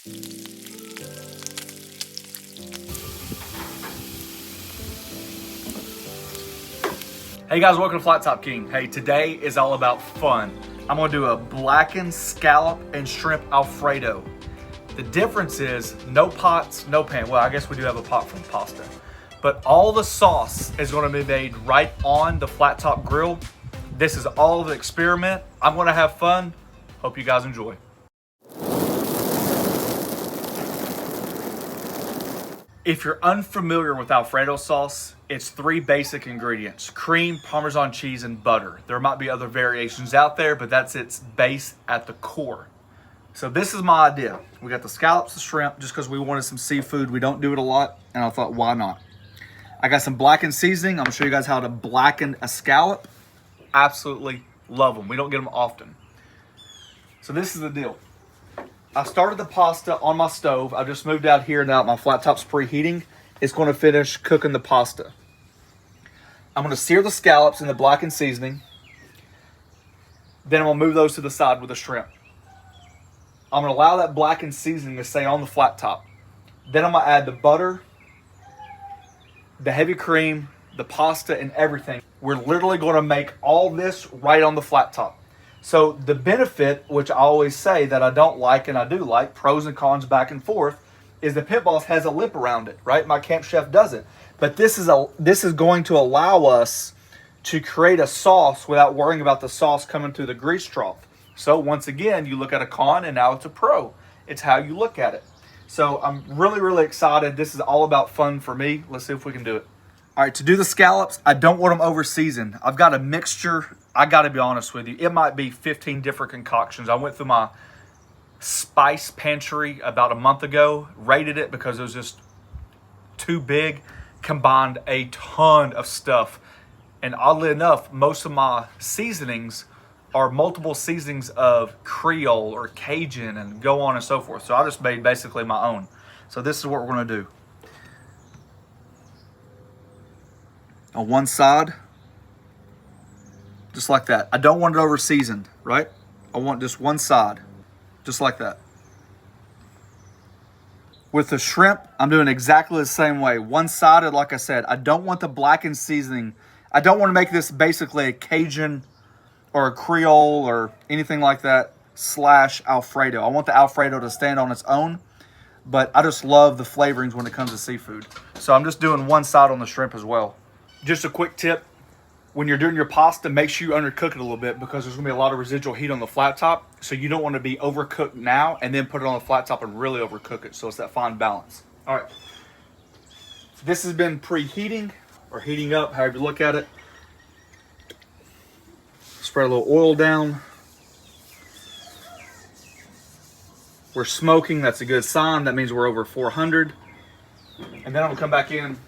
Hey guys, welcome to Flat Top King. Hey, today is all about fun. I'm gonna do a blackened scallop and shrimp Alfredo. The difference is no pots, no pan. Well, I guess we do have a pot from pasta. But all the sauce is gonna be made right on the flat top grill. This is all the experiment. I'm gonna have fun. Hope you guys enjoy. If you're unfamiliar with Alfredo sauce, it's 3 basic ingredients: cream, Parmesan cheese, and butter. There might be other variations out there, but that's its base at the core. So this is my idea. We got the scallops, the shrimp, just because we wanted some seafood. We don't do it a lot, and I thought, why not? I got some blackened seasoning. I'm gonna show you guys how to blacken a scallop. Absolutely love them. We don't get them often. So this is the deal. I started the pasta on my stove. I just moved out here now. My flat top's preheating. It's going to finish cooking the pasta. I'm going to sear the scallops in the blackened seasoning. Then I'm going to move those to the side with the shrimp. I'm going to allow that blackened seasoning to stay on the flat top. Then I'm going to add the butter, the heavy cream, the pasta, and everything. We're literally going to make all this right on the flat top. So the benefit, which I always say that I don't like and I do like, pros and cons back and forth, is the Pit Boss has a lip around it, right? My Camp Chef doesn't. But this is going to allow us to create a sauce without worrying about the sauce coming through the grease trough. So once again, you look at a con and now it's a pro. It's how you look at it. So I'm really, really excited. This is all about fun for me. Let's see if we can do it. All right, to do the scallops, I don't want them over seasoned. I've got a mixture. I gotta be honest with you. It might be 15 different concoctions. I went through my spice pantry about a month ago, rated it because it was just too big, combined a ton of stuff. And oddly enough, most of my seasonings are multiple seasonings of Creole or Cajun and go on and so forth. So I just made basically my own. So this is what we're gonna do. On one side, just like that. I don't want it over seasoned, right? I want just one side, just like that. With the shrimp, I'm doing exactly the same way. One-sided, like I said. I don't want the blackened seasoning. I don't want to make this basically a Cajun or a Creole or anything like that / Alfredo. I want the Alfredo to stand on its own, but I just love the flavorings when it comes to seafood. So I'm just doing one side on the shrimp as well. Just a quick tip, when you're doing your pasta, make sure you undercook it a little bit because there's gonna be a lot of residual heat on the flat top. So you don't wanna be overcooked now and then put it on the flat top and really overcook it. So it's that fine balance. All right, this has been preheating or heating up, however you look at it. Spread a little oil down. We're smoking, that's a good sign. That means we're over 400. And then I'm gonna come back in.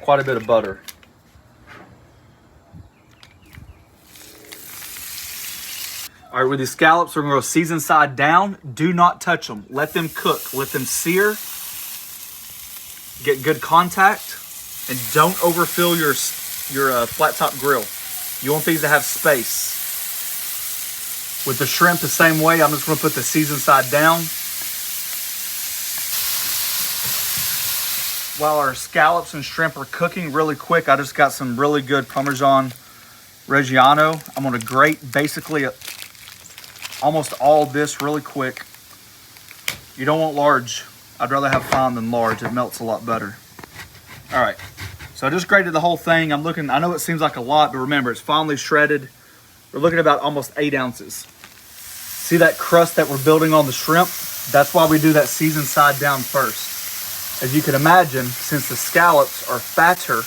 Quite a bit of butter. All right, with these scallops, we're gonna go season side down. Do not touch them. Let them cook. Let them sear. Get good contact, and don't overfill your flat top grill. You want these to have space. With the shrimp, the same way. I'm just gonna put the season side down. While our scallops and shrimp are cooking really quick, I just got some really good Parmesan Reggiano. I'm gonna grate basically almost all this really quick. You don't want large. I'd rather have fine than large. It melts a lot better. All right, so I just grated the whole thing. I know it seems like a lot, but remember, it's finely shredded. We're looking at about almost 8 ounces. See that crust that we're building on the shrimp? That's why we do that seasoned side down first. As you can imagine, since the scallops are fatter,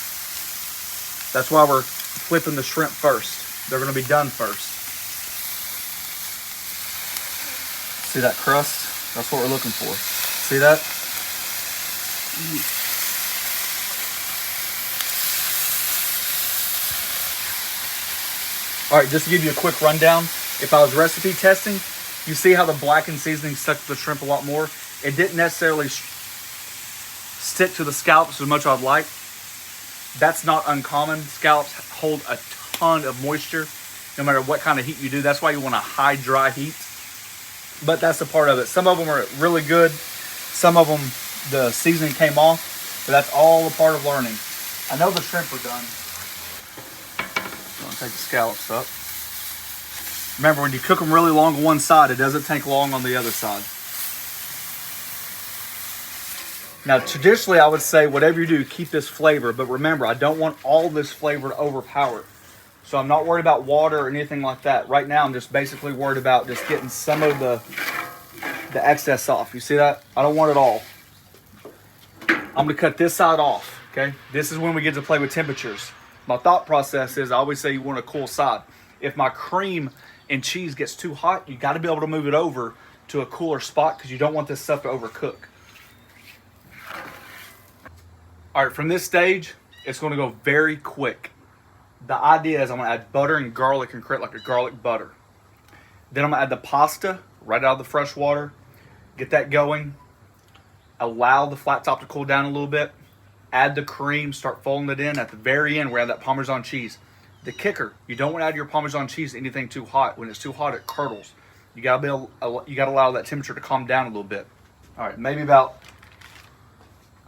that's why we're flipping the shrimp first. They're gonna be done first. See that crust? That's what we're looking for. See that? All right, just to give you a quick rundown, if I was recipe testing, you see how the blackened seasoning stuck to the shrimp a lot more. It didn't necessarily stick to the scallops as much as I'd like. That's not uncommon. Scallops hold a ton of moisture. no matter what kind of heat you do. That's why you want a high dry heat. But that's a part of it. Some of them are really good. Some of them, the seasoning came off. But that's all a part of learning. I know the shrimp are done. I'm going to take the scallops up. Remember, when you cook them really long on one side, it doesn't take long on the other side. Now, traditionally, I would say whatever you do, keep this flavor. But remember, I don't want all this flavor to overpower. So I'm not worried about water or anything like that. Right now, I'm just basically worried about just getting some of the excess off. You see that? I don't want it all. I'm going to cut this side off, okay? This is when we get to play with temperatures. My thought process is I always say you want a cool side. If my cream and cheese gets too hot, you got to be able to move it over to a cooler spot because you don't want this stuff to overcook. All right, from this stage, it's going to go very quick. The idea is I'm going to add butter and garlic and create like a garlic butter. Then I'm going to add the pasta right out of the fresh water. Get that going. Allow the flat top to cool down a little bit. Add the cream, start folding it in. At the very end, we add that Parmesan cheese. The kicker, you don't want to add your Parmesan cheese to anything too hot. When it's too hot, it curdles. You got to allow that temperature to calm down a little bit. All right, maybe about,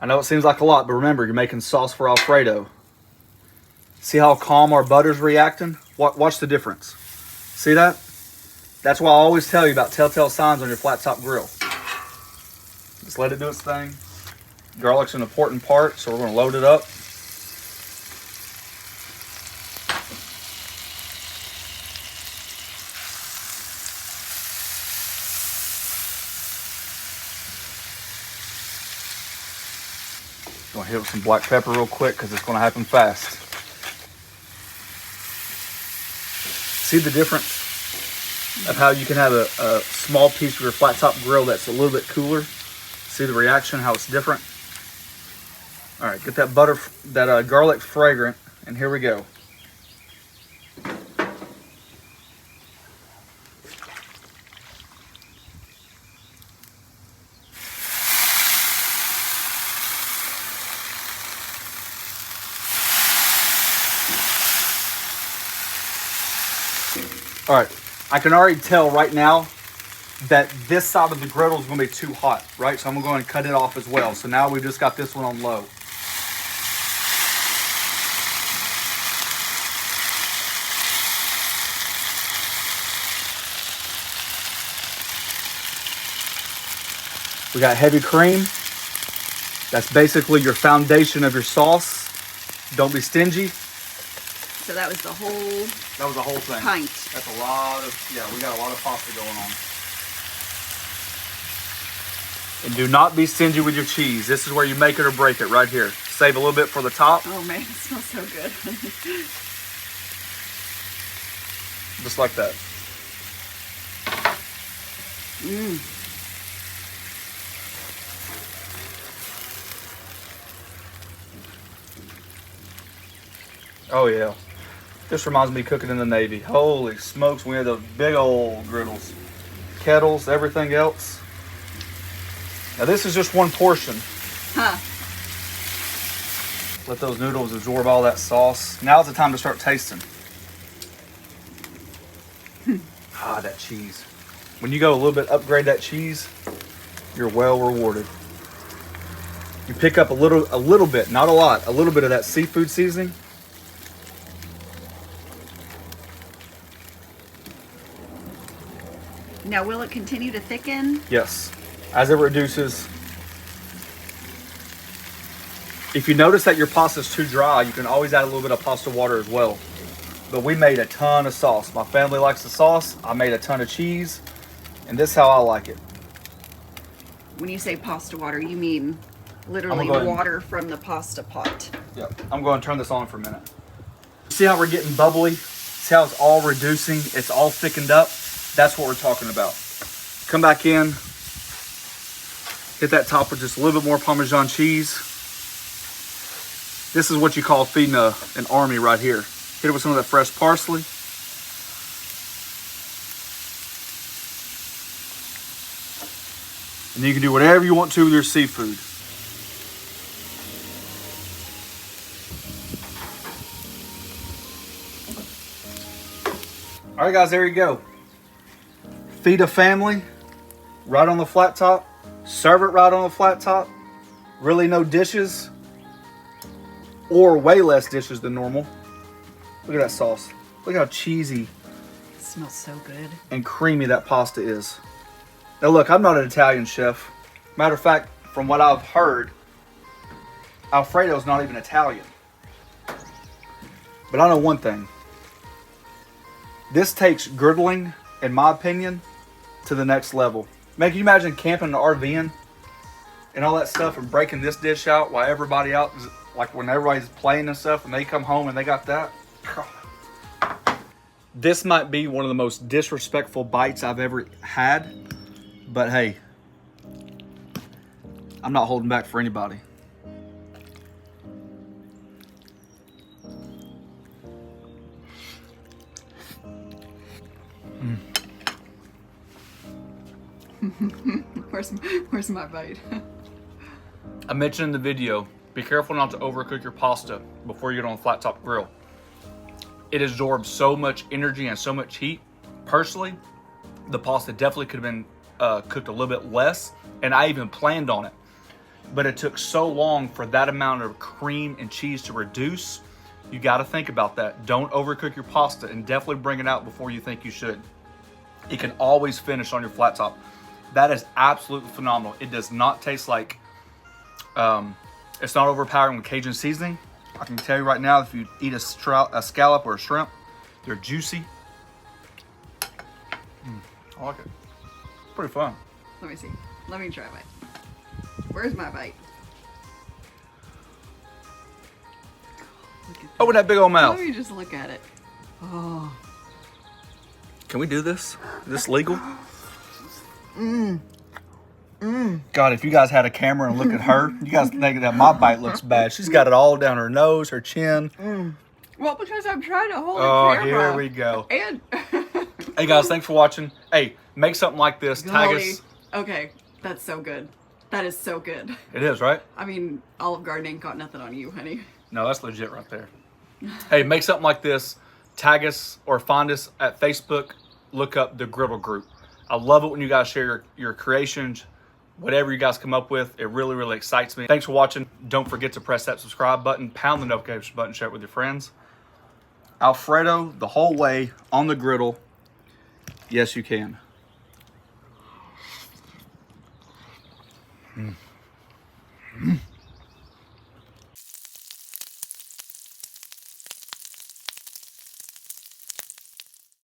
I know it seems like a lot, but remember, you're making sauce for Alfredo. See how calm our butter's reacting? Watch the difference. See that? That's why I always tell you about telltale signs on your flat top grill. Just let it do its thing. Garlic's an important part, so we're going to load it up. Going to hit it with some black pepper real quick because it's going to happen fast. See the difference of how you can have a small piece of your flat top grill that's a little bit cooler? See the reaction, how it's different? All right, get that butter, that garlic fragrant, and here we go. All right, I can already tell right now that this side of the griddle is going to be too hot, right? So I'm going to go and cut it off as well. So now we've just got this one on low. We got heavy cream. That's basically your foundation of your sauce. Don't be stingy. So that was the whole. That was the whole thing. Pint. That's a lot of, yeah, we got a lot of pasta going on. And do not be stingy with your cheese. This is where you make it or break it right here. Save a little bit for the top. Oh man, it smells so good. Just like that. Mmm. Oh yeah. This reminds me of cooking in the Navy. Holy smokes, we had those big old griddles. Kettles, everything else. Now this is just one portion. Huh. Let those noodles absorb all that sauce. Now's the time to start tasting. Ah, that cheese. When you go a little bit upgrade that cheese, you're well rewarded. You pick up a little bit, not a lot, a little bit of that seafood seasoning. Now, will it continue to thicken? Yes, as it reduces. If you notice that your pasta is too dry, you can always add a little bit of pasta water as well. But we made a ton of sauce. My family likes the sauce. I made a ton of cheese, and this is how I like it. When you say pasta water, you mean literally water from the pasta pot. Yep. I'm going to turn this on for a minute. See how we're getting bubbly? See how it's all reducing? It's all thickened up. That's what we're talking about. Come back in. Hit that top with just a little bit more Parmesan cheese. This is what you call feeding an army right here. Hit it with some of that fresh parsley. And then you can do whatever you want to with your seafood. All right, guys, there you go. Feed a family right on the flat top. Serve it right on the flat top. Really no dishes, or way less dishes than normal. Look at that sauce. Look how cheesy It smells so good. and creamy that pasta is. Now look, I'm not an Italian chef. Matter of fact, from what I've heard, Alfredo's not even Italian. But I know one thing. This takes griddling, in my opinion, to the next level. Man, can you imagine camping and RVing and all that stuff and breaking this dish out while everybody out, like when everybody's playing and stuff, and they come home and they got that? This might be one of the most disrespectful bites I've ever had, but hey, I'm not holding back for anybody. Where's my bite? I mentioned in the video, be careful not to overcook your pasta before you get on the flat top grill. It absorbs so much energy and so much heat. Personally, the pasta definitely could have been cooked a little bit less, and I even planned on it. But it took so long for that amount of cream and cheese to reduce. You got to think about that. Don't overcook your pasta, and definitely bring it out before you think you should. It can always finish on your flat top. That is absolutely phenomenal. It does not taste like, it's not overpowering with Cajun seasoning. I can tell you right now, if you eat a scallop or a shrimp, they're juicy. I like it. Pretty fun. Let me see. Let me try a bite. Where's my bite? Look at that. Open that big old mouth. Let me just look at it. Oh. Can we do this? Is this legal? God, if you guys had a camera and look at her, you guys think that my bite looks bad. She's got it all down her nose, her chin. Well, because I'm trying to hold the Oh, camera. here we go. And Hey guys, thanks for watching. Hey, make something like this. Tag golly. us. Okay, that's so good. That is so good. It is, right? I mean, Olive Garden ain't got nothing on you, honey. No, that's legit right there. Hey, make something like this. Tag us or find us at Facebook. Look up the Griddle Group. I love it when you guys share your creations, whatever you guys come up with. It really, really excites me. Thanks for watching. Don't forget to press that subscribe button, pound the notification button, share it with your friends. Alfredo the whole way on the griddle. Yes, you can. Mm.